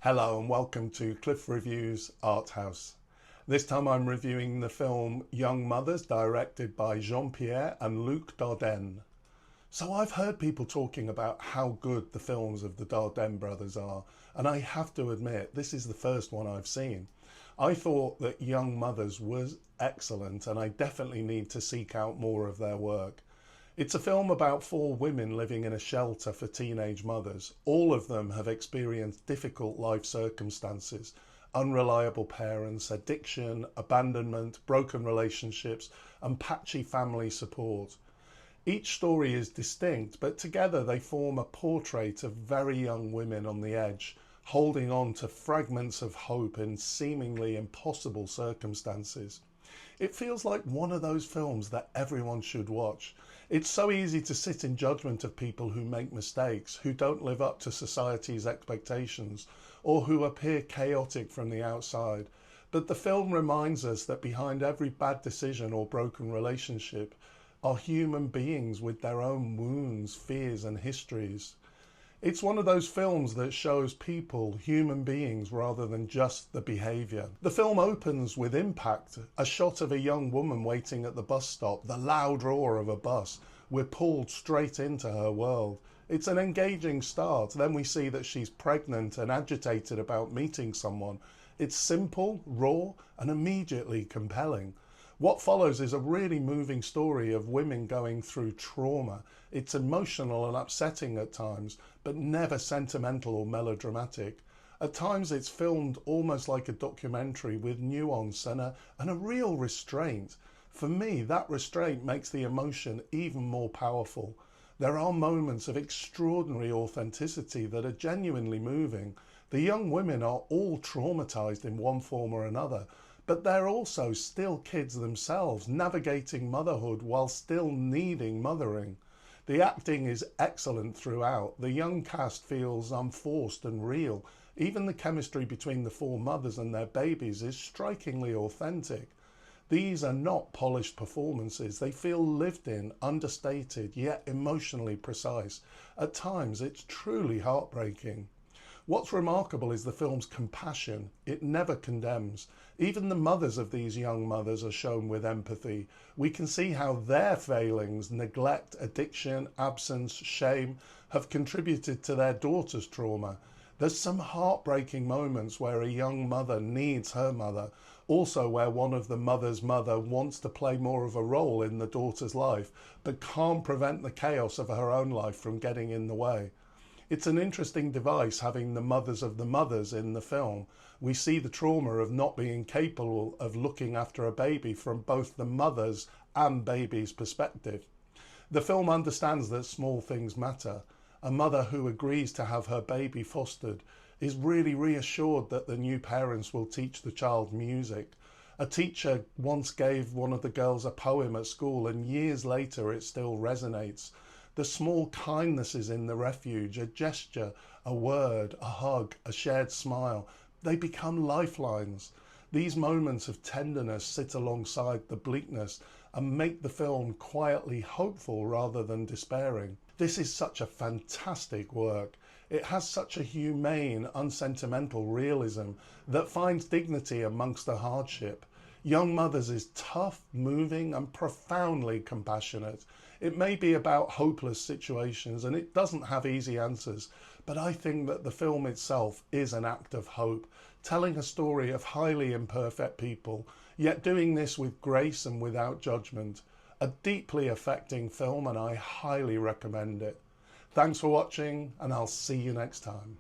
Hello and welcome to Cliff Review's Art House. This time I'm reviewing the film Young Mothers, directed by Jean-Pierre and Dardenne. So I've heard people talking about how good the films of the Dardenne brothers are, and I have to admit this is the first one I've seen. I thought that Young Mothers was excellent, and I definitely need to seek out more of their work. It's a film about four women living in a shelter for teenage mothers. All of them have experienced difficult life circumstances, unreliable parents, addiction, abandonment, broken relationships, and patchy family support. Each story is distinct, but together they form a portrait of very young women on the edge, holding on to fragments of hope in seemingly impossible circumstances. It feels like one of those films that everyone should watch. It's so easy to sit in judgment of people who make mistakes, who don't live up to society's expectations, or who appear chaotic from the outside. But the film reminds us that behind every bad decision or broken relationship are human beings with their own wounds, fears, and histories. It's one of those films that shows people, human beings, rather than just the behaviour. The film opens with impact, a shot of a young woman waiting at the bus stop, the loud roar of a bus. We're pulled straight into her world. It's an engaging start. Then we see that she's pregnant and agitated about meeting someone. It's simple, raw, and immediately compelling. What follows is a really moving story of women going through trauma. It's emotional and upsetting at times, but never sentimental or melodramatic. At times it's filmed almost like a documentary with nuance and a real restraint. For me, that restraint makes the emotion even more powerful. There are moments of extraordinary authenticity that are genuinely moving. The young women are all traumatized in one form or another, but they're also still kids themselves, navigating motherhood while still needing mothering. The acting is excellent throughout. The young cast feels unforced and real. Even the chemistry between the four mothers and their babies is strikingly authentic. These are not polished performances. They feel lived in, understated, yet emotionally precise. At times, it's truly heartbreaking. What's remarkable is the film's compassion. It never condemns. Even the mothers of these young mothers are shown with empathy. We can see how their failings, neglect, addiction, absence, shame have contributed to their daughter's trauma. There's some heartbreaking moments where a young mother needs her mother, also where one of the mother's mother wants to play more of a role in the daughter's life, but can't prevent the chaos of her own life from getting in the way. It's an interesting device having the mothers of the mothers in the film. We see the trauma of not being capable of looking after a baby from both the mother's and baby's perspective. The film understands that small things matter. A mother who agrees to have her baby fostered is really reassured that the new parents will teach the child music. A teacher once gave one of the girls a poem at school, and years later it still resonates. The small kindnesses in the refuge, a gesture, a word, a hug, a shared smile, they become lifelines. These moments of tenderness sit alongside the bleakness and make the film quietly hopeful rather than despairing. This is such a fantastic work. It has such a humane, unsentimental realism that finds dignity amongst the hardship. Young Mothers is tough, moving, and profoundly compassionate. It may be about hopeless situations and it doesn't have easy answers, but I think that the film itself is an act of hope, telling a story of highly imperfect people, yet doing this with grace and without judgment. A deeply affecting film, and I highly recommend it. Thanks for watching, and I'll see you next time.